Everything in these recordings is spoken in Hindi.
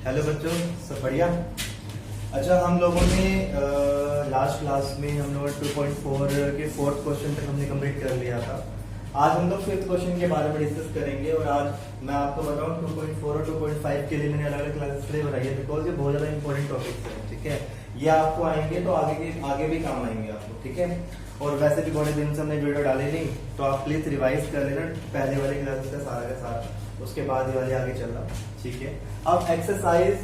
हेलो बच्चों, सब बढ़िया। अच्छा, हम लोगों ने लास्ट क्लास में हम लोग 2.4 के फोर्थ क्वेश्चन तक हमने कंप्लीट कर लिया था। आज हम लोग फिफ्थ क्वेश्चन के बारे में डिस्कस करेंगे और आज मैं आपको बताऊं 2.4 और 2.5 के लिए मैंने अलग अलग क्लासेस इसलिए बनाई है बिकॉज ये बहुत ज्यादा इंपॉर्टेंट टॉपिक्स हैं। ठीक है, ये आपको आएंगे तो आगे भी काम आएंगे आपको। ठीक है, और वैसे भी बड़े दिन से हमने वीडियो डाले नहीं, तो आप प्लीज रिवाइज कर लेना पहले वाले क्लासेस का सारा, उसके बाद ये वाले आगे चलना। ठीक है, अब एक्सरसाइज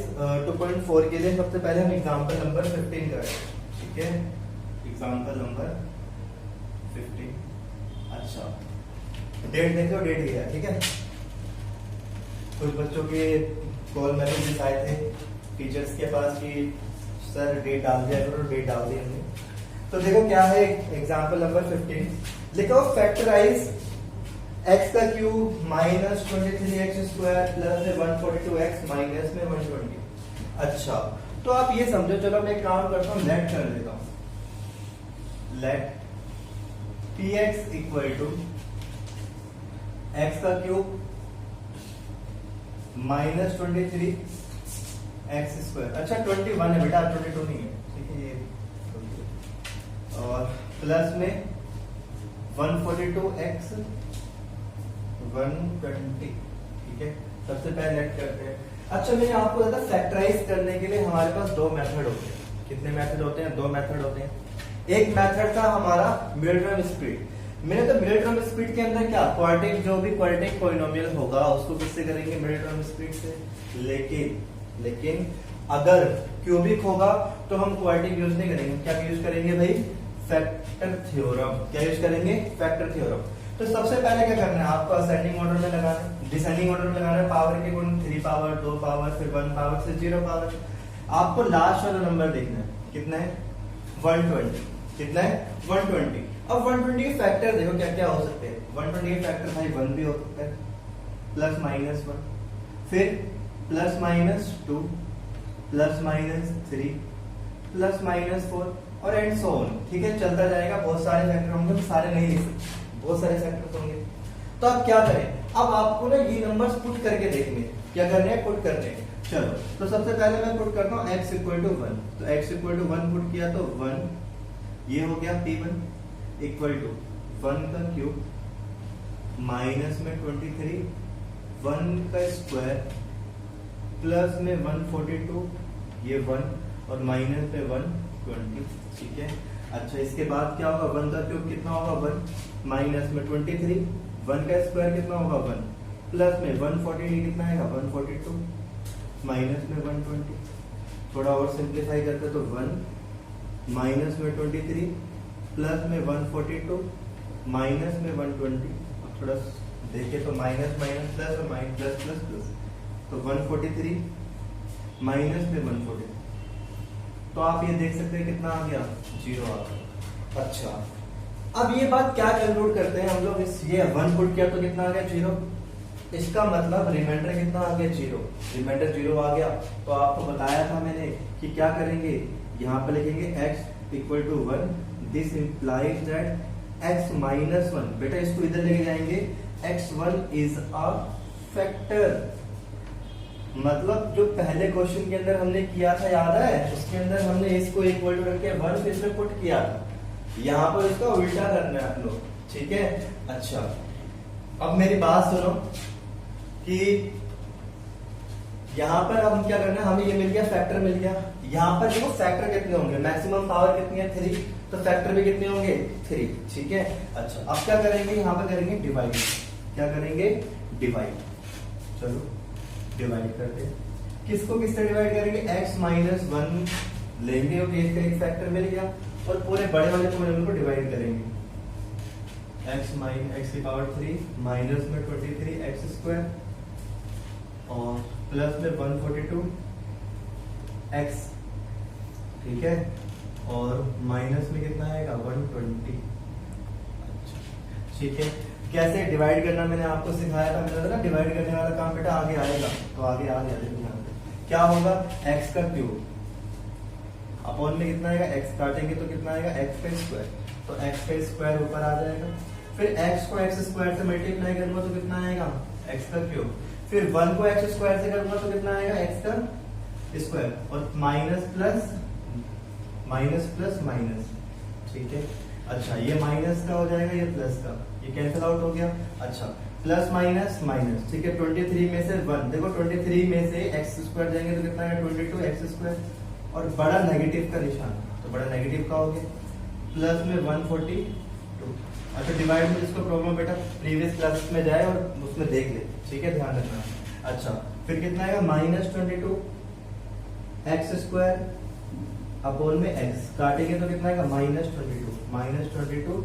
2.4 के लिए सबसे पहले हम एग्जांपल नंबर 15 करें। ठीक है, एग्जांपल नंबर 15। अच्छा, डेट देखो, डेट दिया है। ठीक है, कुछ बच्चों के कॉल मैसेजेस आए थे टीचर्स के पास कि सर डेट डाल दिया करो, डेट डाल दी हमने। तो देखो क्या है एग्जांपल नंबर 15। लिखो फैक्टराइज x का cube minus 23x square plus 142x minus में 120। अच्छा, तो आप ये समझो, चलो मैं एक काम करता हूँ, लेट कर लेता हूँ। Let px equal to x का क्यूब माइनस 23x स्क्वायर। अच्छा 21 है बेटा, 22 नहीं है। ठीक है, ये और प्लस में 142x 120। ठीक है, सबसे पहले लेट करते हैं। अच्छा, मैंने आपको बताया फैक्टराइज करने के लिए हमारे पास दो मेथड होते हैं। कितने मेथड होते हैं? दो मेथड होते हैं। एक मेथड था हमारा मिड टर्म स्पीड। मैंने तो मिड टर्म स्पीड के अंदर क्या क्वाड्रेटिक, जो भी क्वाड्रेटिक पॉलिनोमियल होगा उसको किससे करेंगे? मिड टर्म स्पीड से। लेकिन अगर क्यूबिक होगा तो हम क्वाड्रेटिक यूज नहीं करेंगे। क्या यूज करेंगे भाई? Factor theorem. क्या यूज करेंगे? Factor theorem. तो सबसे पहले क्या करना है आपको? असेंडिंग ऑर्डर में लगाना है, डिसेंडिंग ऑर्डर में लगाना है। पावर के गुण 3 पावर, 2 पावर, फिर 1 पावर, फिर 0 पावर। आपको लास्ट वाला नंबर देखना है, कितना है? 120। कितना है? 120। अब 120 के फैक्टर देखो क्या क्या हो सकते हैं। 120 के फैक्टर भाई 1 भी हो सकता है, प्लस माइनस 1, फिर plus minus 2, plus minus 3, plus minus 4 और एंड सो ऑन। ठीक है, चलता जाएगा। बहुत सारे फैक्टर होंगे, सारे नहीं लिख सकते, बहुत सारे फैक्टर्स होंगे। तो अब क्या करें? अब आपको ना ये नंबर्स पुट करके देखने, क्या करने हैं? पुट करने हैं। चलो, तो सबसे पहले मैं पुट करता हूँ x इक्वल टू 1। तो x इक्वल टू 1 पुट किया तो 1, ये हो गया p1 इक्वल टू 1 का क्यूब माइनस में 23, 1 का स्क्वायर प्लस में 142, ये 1 और माइनस में 120। ठीक है, अच्छा इसके बाद क्या होगा? 1 का क्यूब कितना होगा? 1 माइनस में 23, 1 का स्क्वायर कितना होगा? 1 प्लस में 140 कितना आएगा? 142 माइनस में 120। थोड़ा और सिंप्लीफाई करते तो 1 माइनस में 23 प्लस में 142 माइनस में 120। अब थोड़ा देखे तो माइनस माइनस प्लस और माइनस प्लस प्लस प्लस, तो 143 माइनस में 140। तो आप ये देख सकते हैं कितना आ गया? 0 आ गया। अच्छा, अब ये बात क्या कंक्लूड करते हैं हम लोग? इस ये 1 पुट किया तो कितना आ गया? 0। इसका मतलब रिमाइंडर कितना आ गया? 0। रिमाइंडर 0 आ गया। तो आपको बताया था मैंने कि क्या करेंगे, यहाँ पे लिखेंगे x equal to 1। This implies that x minus 1। बेटा इसको इधर लेके जाएंगे, x1 इज अ फैक्टर। मतलब जो पहले क्वेश्चन के अंदर हमने किया था, याद है? उसके अंदर हमने इसको इक्वल टू रख के 1 इसमें पुट किया था। यहाँ पर इसका उल्टा करना है आप लोग। ठीक है, अच्छा अब मेरी बात सुनो कि यहाँ पर अब हम क्या करना है, हमें ये मिल गया, फैक्टर मिल गया। यहाँ पर देखो फैक्टर कितने होंगे? मैक्सिमम पावर कितनी है? 3। तो फैक्टर भी कितने होंगे? 3। ठीक है, अच्छा अब क्या करेंगे? यहाँ पर करेंगे डिवाइड। क्या करेंगे? डिवाइड। चलो डिवाइड करते हैं। किसको किससे डिवाइड करेंगे? x माइनस 1 लेंगे और इसका एक फैक्टर मिल गया, और पूरे बड़े वाले पॉलिनोमियल को डिवाइड करेंगे। x की पावर 3 माइनस में 23x स्क्वायर और प्लस में 142x। ठीक है, और माइनस में कितना आएगा? 120। अच्छा ठीक है, कैसे डिवाइड करना मैंने आपको सिखाया था। मैंने ना डिवाइड करने वाला काम बेटा आगे आएगा, तो आगे आ गया। देखो यहाँ पे क्या होगा? x का क्यूब अपॉन में कितना आएगा? x काटेंगे तो कितना आएगा? x का स्क्वायर। तो x का स्क्वायर ऊपर आ जाएगा, फिर x को x स्क्वायर से मल्टीप्लाई करूंगा तो कितना आएगा? x का क्यूब। फिर 1 को x स्क्वायर से करूंगा तो कितना आएगा? x का स्क्वायर और minus plus minus plus minus, ठीक है। अच्छा ये माइनस का हो जाएगा, ये प्लस का, ये कैंसिल आउट हो गया। अच्छा प्लस माइनस माइनस, ठीक है। 23 में से 1, देखो 23 में से एक्स स्क्वायर जाएंगे तो कितना है 22 एक्स स्क्वायर, और बड़ा नेगेटिव का निशान, तो बड़ा नेगेटिव का हो गया, प्लस में 142। अच्छा डिवाइड में इसको प्रॉब्लम बेटा प्रीवियस क्लासेस में जाए और उसमें देख ले, ठीक है, ध्यान रखना। अच्छा फिर कितना आएगा -22 एक्स स्क्वायर अपोन में एक्स, काटेंगे तो कितना आएगा -22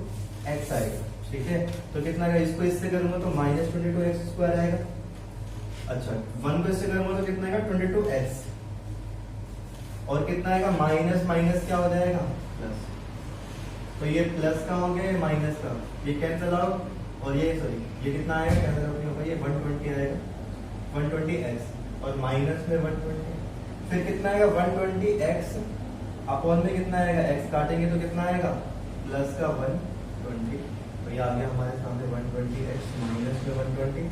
एक्स आएगा, ठीक है। तो कितना आएगा, इसको इससे करूंगा तो -22 एक्स स्क्वायर आएगा। अच्छा 1 को इससे करूंगा तो कितना आएगा 22 एक्स, और कितना आएगा माइनस माइनस क्या हो जाएगा प्लस, तो ये प्लस का हो गया, ये माइनस का, ये कैंसिल आउट, और ये सॉरी ये कितना आएगा कैंसिल आउट नहीं होगा, ये 120 आएगा 120 एक्स और माइनस में 120, फिर कितना आएगा 120 एक्स अपॉन में कितना आएगा एक्स, काटेंगे तो कितना आएगा प्लस का 120, तो ये आ गया हमारे सामने 120 एक्स माइनस में 120।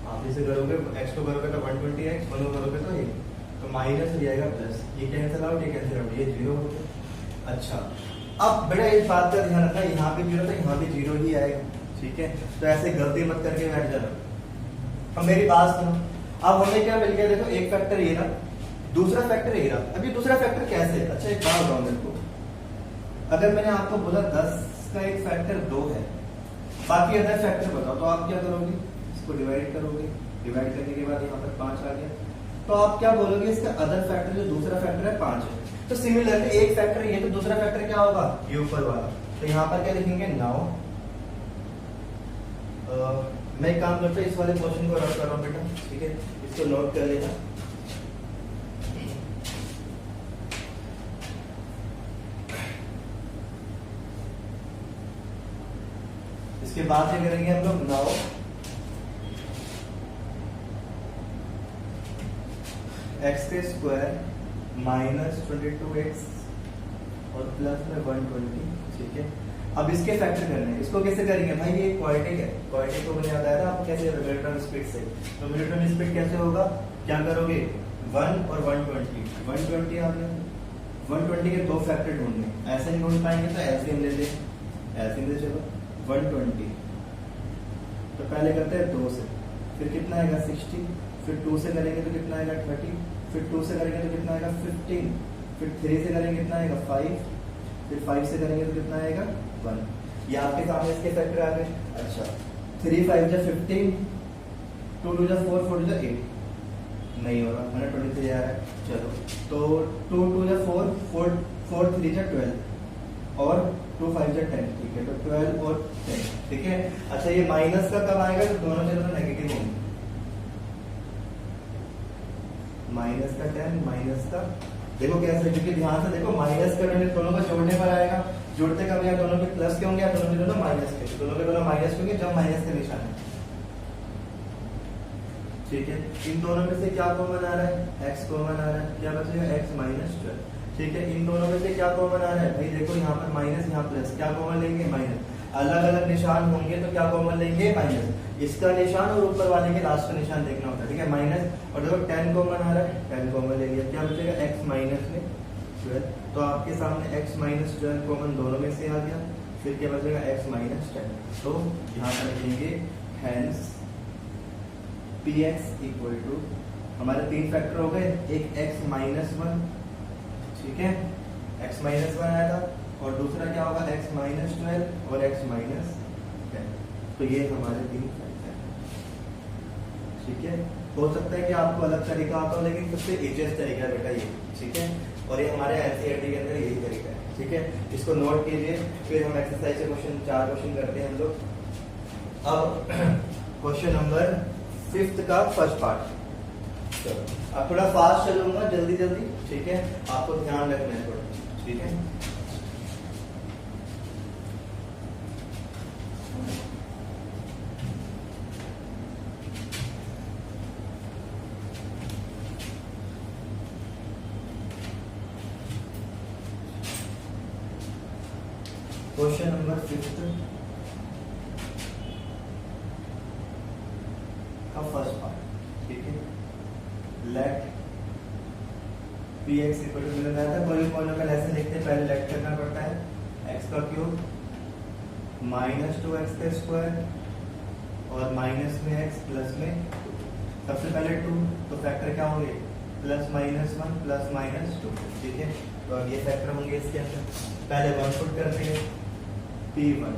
आप इसे करोगे एक्स को करोगे तो 120 एक्स, वन को करोगे तो ये, तो माइनस हो जाएगा प्लस, ये कैंसिल आउट, ये कैंसिल आउट, ये 0 हो गया। अच्छा अब बेटा इस बात का ध्यान रखना, यहाँ पे 0 तो यहाँ भी 0 ही आएगा, ठीक है। तो ऐसे गलती मत करके बैठ जाना। अब मेरी बात सुनो, अब हमें क्या मिल गया, देखो एक फैक्टर ये रहा, दूसरा फैक्टर ये रहा। अभी दूसरा फैक्टर कैसे, अच्छा एक बात बताओ मेरे को, अगर मैंने आपको बोला 10 का एक फैक्टर 2 है, बाकी अदर फैक्टर बताओ, तो आप क्या करोगे, इसको डिवाइड करोगे, डिवाइड करने के बाद यहाँ पर 5 आ गया, तो आप क्या बोलोगे, इसका अदर फैक्टर जो दूसरा फैक्टर है 5 है। तो सिमिलरली एक फैक्टर ये, तो दूसरा फैक्टर क्या होगा, ये ऊपर वाला, तो यहाँ पर क्या लिखेंगे 9। मैं एक काम करता हूँ, इस वाले क्वेश्चन को रख कर रहा हूँ बेटा, ठीक है, इसको नोट कर लेना। इसके बाद क्या करेंगे हम लोग 9 एक्स के स्क्वायर माइनस 22x और प्लस में 120, ठीक है। अब इसके फैक्टर करने हैं, इसको कैसे करेंगे भाई, ये क्वाड्रेटिक है, क्वाड्रेटिक को मैंने बताया था आपको कैसे, मिलिट्रॉन स्पीड से। तो मिलिट्रॉन स्पीड कैसे होगा, क्या करोगे 1 और 120 आ गया, 120 के 2 फैक्टर ढूंढने, ऐसे नहीं ढूंढ पाएंगे तो एलसीएम ले लें, एलसीएम ले चलो 120, तो पहले करते हैं 2 से, फिर कितना आएगा 60, फिर 2 से करेंगे तो कितना आएगा 30, फिर 2 से करेंगे तो कितना आएगा 15, फिर 3 से करेंगे कितना आएगा 5, फिर 5 से करेंगे तो कितना आएगा 1। ये आपके सामने इसके फैक्टर आ गए। अच्छा 3 5 जा 15, 2 2 जा 4 4 जा 8, नहीं हो रहा, मैंने 23 आ रहा है, चलो तो 2 2 जा 4 4 4 3 जा 12 और 2 5 जा 10, ठीक है, तो 12 और 10, ठीक है। अच्छा ये माइनस का कब आएगा, तो दोनों जगह नेगेटिव होंगे, माइनस का 10 माइनस का, देखो कैसे, क्योंकि ध्यान से देखो माइनस करने दोनों को जोड़ने पर आएगा, जोड़ते कब या दोनों के प्लस के होंगे या दोनों के दोनों माइनस के, दोनों के दोनों माइनस के होंगे जब माइनस का निशान है, ठीक है। इन दोनों में से क्या कॉमन आ रहा है, x कॉमन आ रहा है, क्या बचेगा x माइनस 12, ठीक है। इन दोनों में से क्या कॉमन आ रहा है भाई, देखो यहाँ पर माइनस यहाँ प्लस, क्या कॉमन लेंगे माइनस, अलग अलग निशान होंगे तो क्या कॉमन लेंगे माइनस, इसका निशान और ऊपर वाले के लास्ट का निशान देखना होता है, ठीक है, माइनस, और देखो 10 कॉमन आ रहा है, 10 कॉमन ले लिया, क्या बचेगा x माइनस में 12, तो आपके सामने x माइनस 12 कॉमन दोनों में से आ गया, फिर क्या बचेगा x माइनस 10, तो यहाँ पर लिखेंगे हैंस px इक्वल टू, हमारे 3 फैक्टर हो गए, एक x माइनस 1, ठीक है, x माइनस 1 आया था, और दूसरा क्या होगा x माइनस 12 और x माइनस 10, तो ये हमारे 3 फैक्टर, ठीक है। हो सकता है कि आपको अलग तरीका आता हो, लेकिन सबसे इजीएस्ट तरीका बेटा ये, ठीक है, और ये हमारे एनसीईआरटी के अंदर यही तरीका है, ठीक है, इसको नोट कीजिए। फिर हम एक्सरसाइज से क्वेश्चन 4 क्वेश्चन करते हैं हम लोग। अब क्वेश्चन नंबर 5 का फर्स्ट पार्ट, चलो अब थोड़ा फास्ट चलूंगा, जल्दी जल्दी, ठीक है, आपको ध्यान रखना है थोड़ा, ठीक है। क्वेश्चन नंबर 5 का फर्स्ट पार्ट, ठीक है, let p x equal to मिल रहा था। कोई भी पॉलिनोमियल ऐसे लिखते हैं पहले लेट करना पड़ता है एक्स का क्यूब माइनस 2x का स्क्वायर और माइनस में x प्लस में सबसे पहले 2 तो फैक्टर क्या होंगे प्लस माइनस 1 प्लस माइनस 2। ठीक है, तो अब ये फैक्टर होंगे इसके अंदर। पहले 1 पुट करते हैं p1।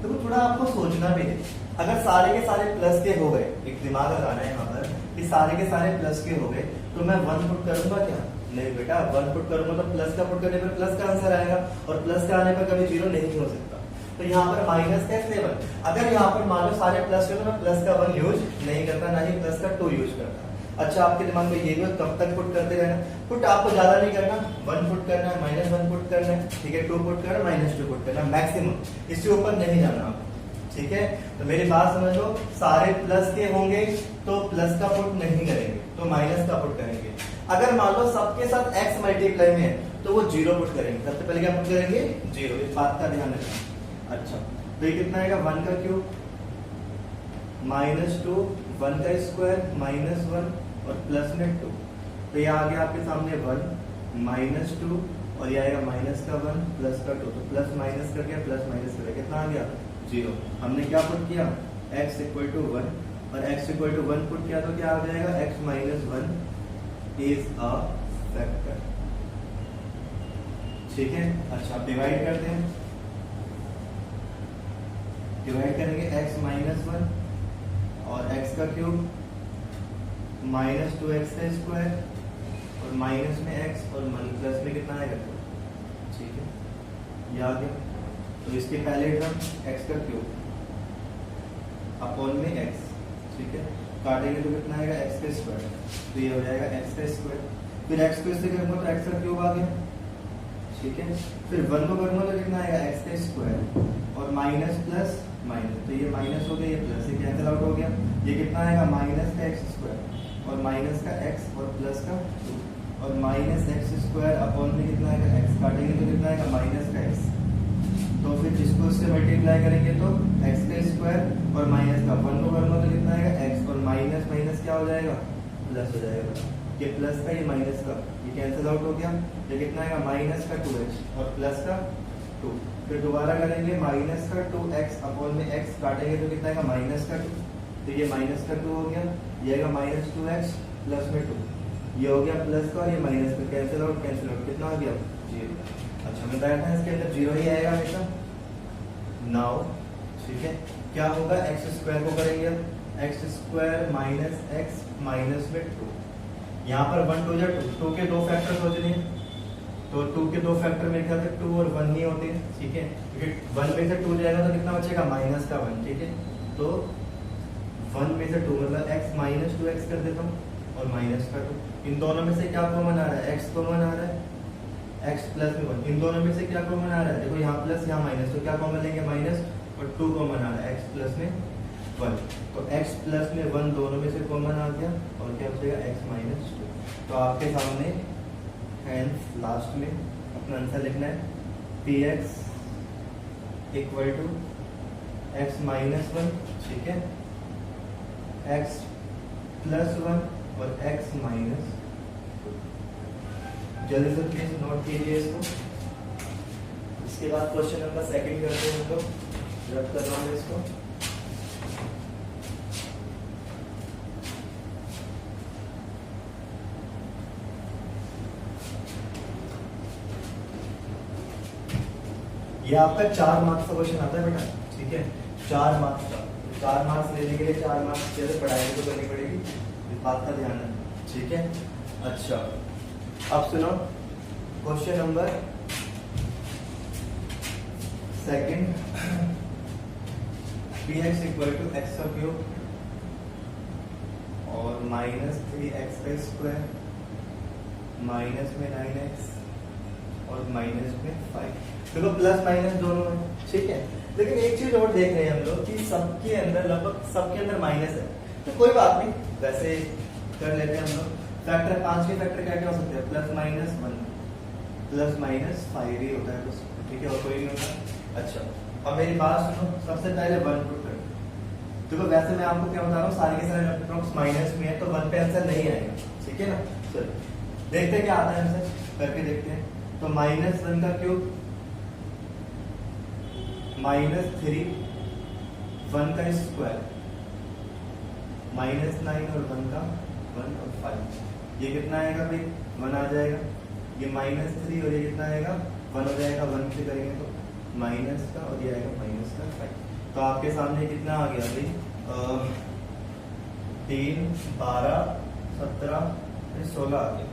तो थोड़ा आपको सोचना भी है, अगर सारे के सारे प्लस के हो गए, एक दिमाग लगाना है यहाँ पर कि सारे के सारे प्लस के हो गए तो मैं 1 पुट करूंगा क्या? नहीं बेटा, 1 पुट करूंगा तो प्लस का पुट करने पर प्लस का आंसर आएगा और प्लस का आने पर कभी 0 नहीं हो सकता। तो यहाँ पर माइनस का 7, अगर यहाँ पर मान लो सारे प्लस के तो मैं प्लस का 1 यूज नहीं करता, ना ही प्लस का 2 यूज करता। अच्छा, आपके दिमाग में ये भी कब तक पुट करते रहना, पुट आपको ज्यादा नहीं करना, 1 पुट करना है, माइनस 1 पुट करना है, ठीक है, 2 पुट करना, माइनस 2 पुट करना, मैक्सिमम, इससे ऊपर नहीं जाना आप। ठीक है, तो मेरी बात समझ लो, सारे प्लस के होंगे तो प्लस का पुट नहीं करेंगे, तो माइनस का पुट करेंगे। अगर मान लो सबके साथ x मल्टीप्लाई में है तो वो 0 पुट करेंगे। सबसे पहले क्या पुट करेंगे? 0। इस बात का ध्यान रखना। अच्छा, तो ये कितना आएगा 1 का क्यूब माइनस 2 1 का स्क्वायर माइनस 1 और प्लस में 2। तो ये आ गया आपके सामने 1 माइनस 2 और ये आएगा माइनस का 1 प्लस का 2। तो प्लस माइनस कर गया, प्लस माइनस कर गया, कितना आ गया 0। हमने क्या पुट किया x इक्वल टू 1 और x इक्वल टू 1 पुट किया तो क्या आ जाएगा x minus 1 is a factor. ठीक है, अच्छा डिवाइड करते हैं, डिवाइड करेंगे x माइनस 1 और x का क्यूब माइनस 2x का स्क्वायर और माइनस में x और प्लस में कितना आएगा। ठीक है, ये आ गया। तो इसके पहले टर्म x का क्यूब अपॉन में x, ठीक है, काटेंगे तो कितना आएगा x का स्क्वायर, तो ये हो जाएगा x का स्क्वायर। फिर x को इससे करूंगा तो x का क्यूब आ गया। ठीक है, फिर 1 को करूंगा तो कितना आएगा x का स्क्वायर और माइनस प्लस माइनस, तो ये माइनस हो गया, ये प्लस, ये कैंसिल आउट हो गया। ये कितना आएगा माइनस का x स्क्वायर और माइनस का x और प्लस का 2 और माइनस x स्क्वायर अपॉन में कितना आएगा x, काटेंगे तो कितना आएगा माइनस का x। तो फिर जिसको इससे मल्टीप्लाई करेंगे तो x का स्क्वायर और माइनस का 1 को करूंगा तो कितना आएगा x और माइनस माइनस क्या हो जाएगा प्लस हो जाएगा। ये प्लस का, ये माइनस का, ये कैंसिल आउट हो गया। ये कितना आएगा माइनस का 2h और प्लस का 2। फिर दोबारा करेंगे माइनस का 2x अपॉन में x, काटेंगे तो कितना आएगा माइनस का 2। तो ये माइनस का 2 हो गया, ये आएगा माइनस 2x प्लस में 2, ये हो गया प्लस का और ये माइनस का, कैंसिल आउट कितना आ गया 0। अच्छा, मैं बताया था इसके अंदर 0 ही आएगा हमेशा। नाउ ठीक है, क्या होगा एक्स स्क्वायर को करेंगे, x square minus x minus में 2। यहाँ पर 1 2 2 के 2 फैक्टर सोचने हैं तो 2 के 2 फैक्टर मेरे ख्याल से 2 और 1 ही होते हैं। ठीक है, क्योंकि 1 में से 2 जाएगा तो कितना बचेगा माइनस का 1। ठीक है, तो 1 में से 2 मतलब x माइनस 2x कर देता हूँ और माइनस का 2। इन दोनों में से क्या कॉमन आ रहा है, x कॉमन आ रहा है, x प्लस में 1। इन दोनों में से क्या कॉमन आ रहा है, देखो यहाँ प्लस यहाँ माइनस, तो क्या कॉमन लेंगे माइनस और 2 कॉमन आ रहा है, x प्लस में 1। तो x प्लस में 1 दोनों में से कॉमन आ गया और क्या बचेगा x माइनस 2। तो आपके सामने हैंस लास्ट में अपना आंसर लिखना है px equal to x minus 1, ठीक है, x प्लस 1 और x माइनस 2। जल्दी से प्लीज नोट कीजिए इसको। इसके बाद क्वेश्चन नंबर 2 करते हैं हम लोग, रब कर रहा हूँ इसको। ये आपका 4 मार्क्स का क्वेश्चन आता है बेटा। ठीक है, 4 मार्क्स का, 4 मार्क्स लेने के लिए 4 मार्क्स जैसे पढ़ाई तो करनी पड़ेगी, इस बात का ध्यान रखना। ठीक है, अच्छा अब सुनो question number 2, px equal to x का क्यूब और माइनस 3x का स्क्वायर माइनस में 9x और माइनस में 5। देखो प्लस माइनस दोनों है। ठीक है, लेकिन एक चीज और देख रहे हैं हम लोग कि सबके अंदर लगभग सबके अंदर माइनस है, तो कोई बात नहीं, वैसे कर लेते हैं हम लोग। फैक्टर 5 के फैक्टर क्या क्या हो सकते हैं, प्लस माइनस 1 प्लस माइनस 5 ही होता है बस। ठीक है, और कोई नहीं होता। अच्छा, अब मेरी बात सुनो, सबसे पहले 1 पुट कर। देखो वैसे मैं आपको क्या बता रहा हूँ, सारे के सारे इलेक्ट्रॉन्स माइनस में है तो 1 पे आंसर नहीं आएगा। ठीक है ना, चलो देखते क्या आता है हमसे, करके देखते हैं। तो -1 का क्यूब -3 1 का स्क्वायर -9 और 1 का 1 और 5, ये कितना आएगा भाई 1 आ जाएगा। ये -3 और ये कितना आएगा 1 हो जाएगा, 1 से करेंगे तो माइनस का और ये आएगा -5। तो आपके सामने कितना आ गया भाई 3 12 17 16 आ गया,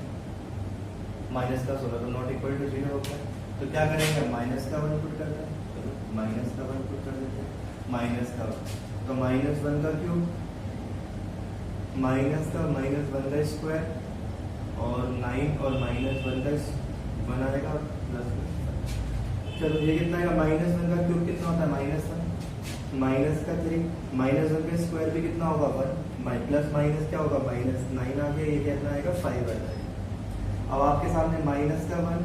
-16 तो नॉट इक्वल टू 0 हो गया। तो क्या करेंगे माइनस का 1 पुट करते हैं, चलो माइनस का 1 पुट कर देते हैं, माइनस का 1 तो -1 का क्यूब माइनस का -1 का स्क्वायर और 9 और -1 का 1 आएगा प्लस। चलो ये कितना आएगा -1 का क्यूब कितना होता है -1 माइनस का 3 -1 का स्क्वायर भी कितना होगा 1 प्लस माइनस क्या होगा -9 आ गया, ये कितना आएगा 5 आ जाएगा। अब आपके सामने -1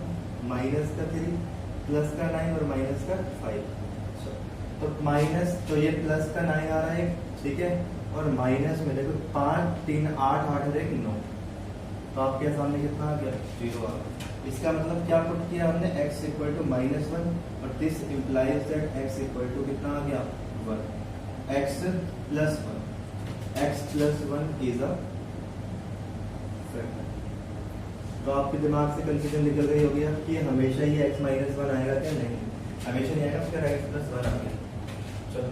माइनस का 3 प्लस का 9 और माइनस का 5, तो माइनस तो ये प्लस का 9 आ रहा है ठीक है, और माइनस में देखो 5 3 8 8 और 1 9, तो आपके सामने कितना आ गया 0 आ गया। इसका मतलब क्या पुट किया हमने x इक्वल टू -1 और this implies that x equal to कितना आ गया 1, x plus 1 is a factor. तो आपके दिमाग से कंफ्यूजन निकल गई होगी कि हमेशा ही x -1 आएगा क्या, नहीं हमेशा नहीं आएगा, फिर x प्लस 1 आ गया। चलो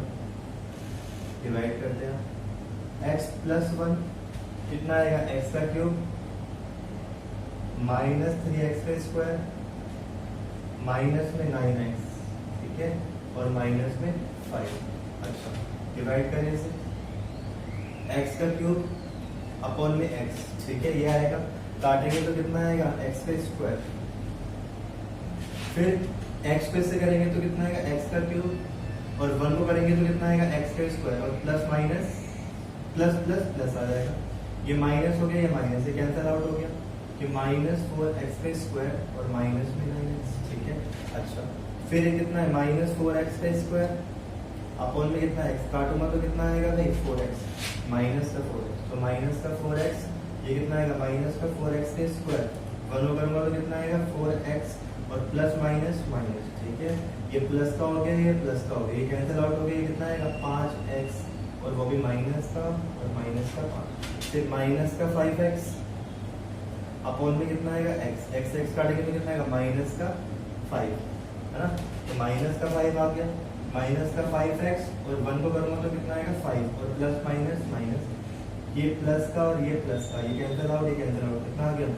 डिवाइड करते हैं, x प्लस 1 कितना आएगा x का क्यूब -3x का स्क्वायर माइनस में 9x ठीक है, और माइनस में 5। अच्छा डिवाइड करें इसे, x का क्यूब अपॉन में x ठीक है, ये आएगा, काटेंगे तो कितना आएगा x का स्क्वायर, फिर x पे से करेंगे तो कितना आएगा x का क्यूब, और 1 को करेंगे तो कितना आएगा x का स्क्वायर, और plus minus plus plus plus आ जाएगा, ये माइनस हो गया, ये माइनस से कैंसिल आउट हो गया कि -4x का स्क्वायर और माइनस में 9x ठीक है। अच्छा फिर ये कितना है -4x का स्क्वायर अपॉन में कितना x काटूंगा तो कितना आएगा भाई 4x माइनस का 4x, तो माइनस का 4x ये कितना आएगा माइनस का 4x का स्क्वायर, 1 करूंगा तो कितना आएगा 4x और प्लस माइनस माइनस ठीक है, ये प्लस का हो गया, ये प्लस का हो गया, ये कैंसिल आउट हो गया, ये कितना आएगा 5x और वो भी माइनस का और माइनस का 5, फिर माइनस का 5x अपॉन में कितना आएगा x काटेंगे तो कितना आएगा माइनस का 5 है ना, तो माइनस का 5 आ गया, माइनस का 5x और 1 को करूंगा तो कितना आएगा 5 और प्लस माइनस माइनस, ये प्लस का और ये प्लस का, ये कैंसिल आउट, ये कैंसिल आउट, कितना आ गया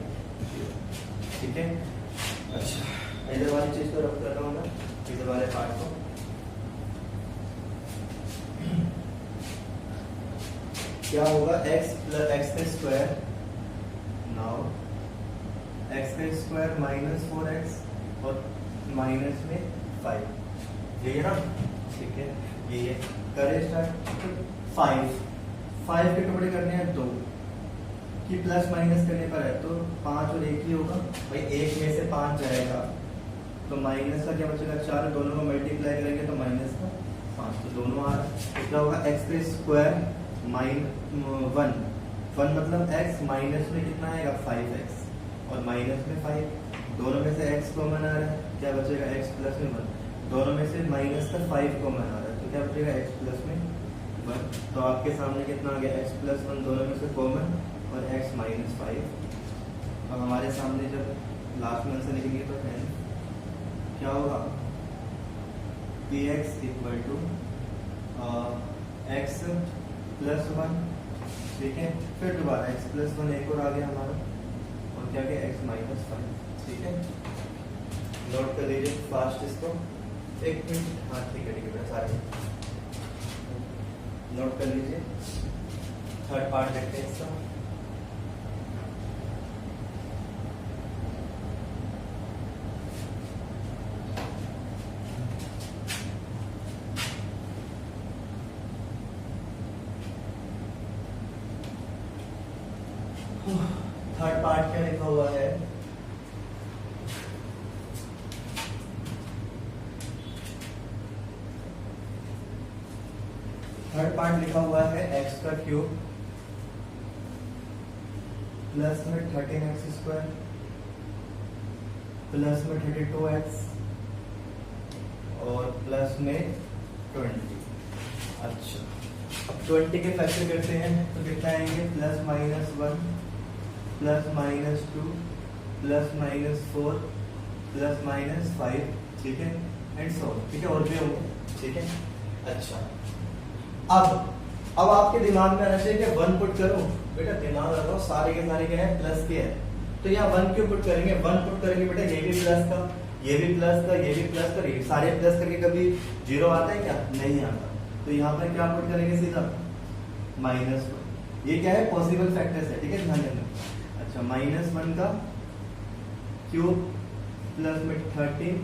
ठीक है। अच्छा इधर वाली चीज को रख कर रहा हूँ मैं, इधर वाले पार्ट को, क्या होगा x प्लस x का स्क्वायर, नाउ x का स्क्वायर -4x और माइनस में 5, ये है ना ठीक है, ये करें स्टार्ट। 5 के टुकड़े करने हैं 2 कि प्लस माइनस करने पर है तो 5 और 1 ही होगा भाई, 1 में से 5 जाएगा तो माइनस का क्या बचेगा 4, दोनों को मल्टीप्लाई करेंगे तो माइनस का 5, तो दोनों आ रहा है, क्या होगा x का स्क्वायर -1 मतलब x माइनस में कितना आएगा 5x और माइनस में 5, दोनों में से x कॉमन आ रहा है, क्या बचेगा x प्लस में 1, दोनों में से माइनस का 5 कॉमन आ रहा है तो क्या बचेगा x प्लस में 1, तो आपके सामने कितना आ गया x प्लस 1 दोनों में से कॉमन और x -5। अब हमारे सामने जब लास्ट में आंसर लिखेंगे तो 10 क्या होगा px equal to x plus 1 ठीक है, फिर दोबारा x प्लस 1 एक और आ गया हमारा, और क्या गया x -5 ठीक है। नोट कर लीजिए फास्ट इसको, 1 मिनट, हाँ ठीक है बेटा, सारे नोट कर लीजिए। थर्ड पार्ट देखते हैं इसका, थर्ड पार्ट क्या लिखा हुआ है, थर्ड पार्ट लिखा हुआ है x का क्यूब प्लस में 13x² प्लस में 32x और प्लस में 20। अच्छा, अब 20 के फैक्टर करते हैं तो कितना आएंगे, plus minus 1 plus minus 2 plus minus 4 plus minus 5, ठीक है, एंड सो, ठीक है, और भी होंगे, ठीक है। अच्छा, अब आपके दिमाग में आना चाहिए कि 1 पुट करूं, बेटा दिमाग लगाओ, सारे के सारे क्या है, प्लस के है, तो यहाँ 1 क्यों पुट करेंगे, 1 पुट करेंगे बेटा, ये भी प्लस का, ये भी प्लस का, ये भी प्लस का, ये सारे प्लस करके कभी 0 आता है क्या, नहीं आता, तो यहाँ पर क्या पुट करेंगे, सीधा -1। ये क्या है, पॉसिबल फैक्टर्स है, ठीक है, ध्यान देना। अच्छा, -1 का क्यूब प्लस में 13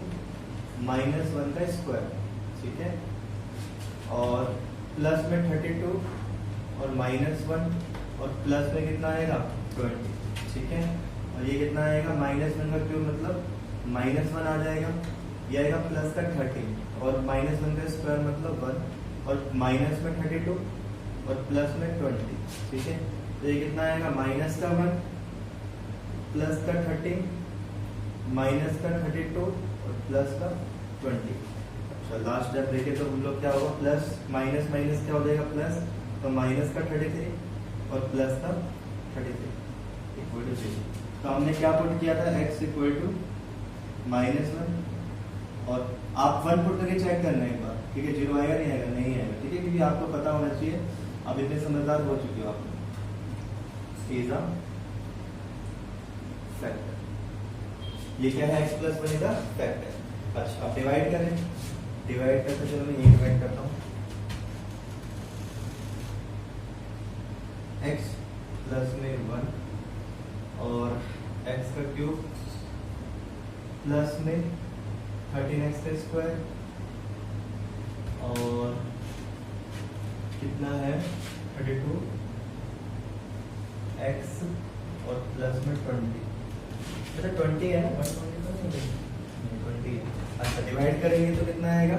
-1 का स्क्वायर, ठीक है, और प्लस में 32 और -1 और प्लस में कितना आएगा, 20, ठीक है, और ये कितना आएगा, -1 का क्यूब मतलब -1 आ जाएगा, ये आएगा प्लस का 13 और -1 का स्क्वायर मतलब 1 और माइनस में 32 और प्लस में 20, ठीक है, तो ये कितना आएगा, माइनस का 1 प्लस का 13 माइनस का 32 और प्लस का 20। अच्छा, लास्ट स्टेप देखें तो हम लोग क्या होगा, प्लस माइनस माइनस क्या हो जाएगा, प्लस, तो माइनस का 33 और प्लस का 33 इक्वल टू 0। तो हमने क्या पुट किया था, x इक्वल टू -1 और आप 1 पुट करके चेक करना एक बार, ठीक है, 0 आएगा नहीं आएगा, नहीं आएगा, ठीक है, क्योंकि आपको पता होना चाहिए, अब इतने समझदार हो चुके हो आप, इज अ फैक्टर, ये क्या है, x प्लस 1 का फैक्टर। अच्छा, अब डिवाइड करें, डिवाइड करते, चलो मैं ये डिवाइड करता हूँ, x प्लस में 1 और x का क्यूब प्लस में 13x का स्क्वायर और कितना है 32 x और प्लस में 20, अच्छा 20 है ना, 120 तो नहीं, 20 है। अच्छा, डिवाइड करेंगे तो कितना आएगा,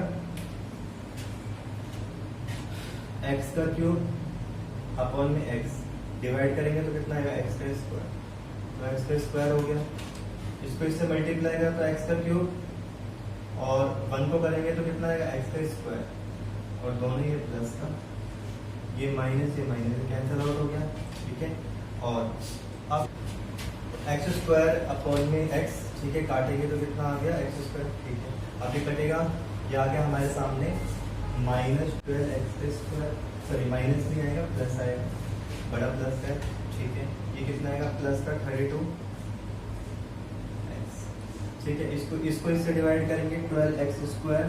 x का क्यूब अपॉन में x, डिवाइड करेंगे तो कितना आएगा, x का स्क्वायर, तो x का स्क्वायर हो गया, इसको इससे मल्टीप्लाई करें तो x का क्यूब और 1 को करेंगे तो कितना आएगा, x का स्क्वायर और दोनों ये प्लस का, ये माइनस कैंसिल आउट हो गया, ठीक है, और अब x स्क्वायर अपॉन में x, ठीक है, काटेंगे तो कितना आ गया, x स्क्वायर, ठीक है, अब ये कटेगा, ये आ गया हमारे सामने -12x स्क्वायर, सॉरी माइनस नहीं आएगा, प्लस आएगा, बड़ा प्लस है, ठीक है, ये कितना आएगा, प्लस का 32, ठीक है, इसको इससे डिवाइड करेंगे, 12x स्क्वायर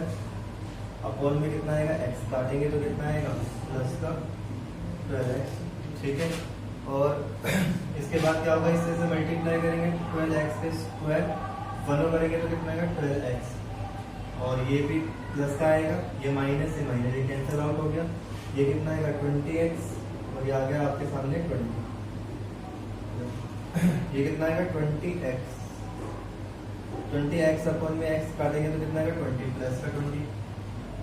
अपॉन में कितना आएगा, x काटेंगे तो कितना आएगा, प्लस का 12x, ठीक है, और इसके बाद क्या होगा, इससे मल्टीप्लाई करेंगे 12x के स्क्वायर 1 करेंगे तो कितना आएगा, 12x और ये भी प्लस का आएगा, ये माइनस से माइनस, ये कैंसिल आउट हो गया, ये कितना आएगा 20x और ये आ गया आपके सामने 20, ये कितना आएगा 20x अपॉन में x काटेंगे तो कितना आएगा 20 प्लस का 20,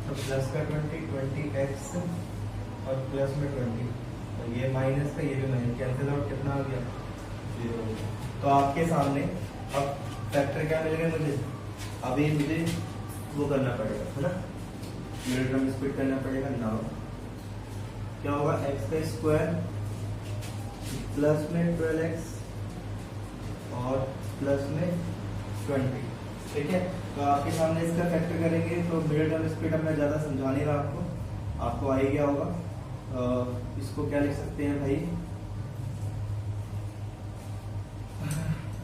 तो प्लस का 20x और प्लस में 20, तो ये माइनस का, ये भी माइनस, कैंसिल आउट कितना आ गया, 0। तो आपके सामने अब फैक्टर क्या मिलेगा मुझे, अभी मुझे वो करना पड़ेगा, है ना, मिड टर्म स्प्लिट करना पड़ेगा। नाउ क्या होगा, x का स्क्वायर प्लस में 12x और प्लस में 20, ठीक है, तो आपके सामने इसका फैक्टर करेंगे तो मिड टर्म स्प्लिट अब मैं ज़्यादा समझा नहीं रहा, आपको आ ही गया होगा। इसको क्या लिख सकते हैं भाई,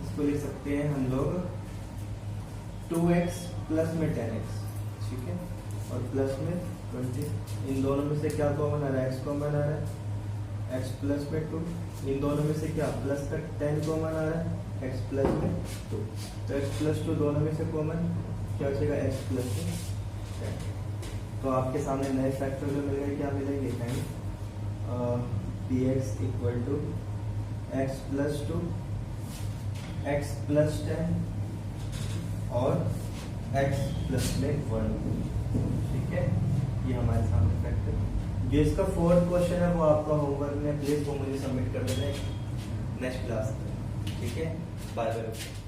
इसको लिख सकते हैं हम लोग 2x प्लस में 10x, ठीक है, और प्लस में 20, इन दोनों में से क्या कॉमन आ रहा है, x कॉमन आ रहा है, x प्लस में 2, इन दोनों में से क्या प्लस का 10 कॉमन आ रहा है, x प्लस में 2, तो x प्लस 2 दोनों में से कॉमन क्या बचेगा, x प्लस में 10। तो आपके सामने नए फैक्टर जो मिलेंगे, क्या मिलेंगे, dx equal to x plus 2 x plus 10 और x प्लस में 1, ठीक है, ये हमारे सामने फैक्टर। जो इसका 4th क्वेश्चन है वो आपका होमवर्क में प्लीज वो मुझे सबमिट कर देना नेक्स्ट क्लास में। ठीक है, बाय बाय।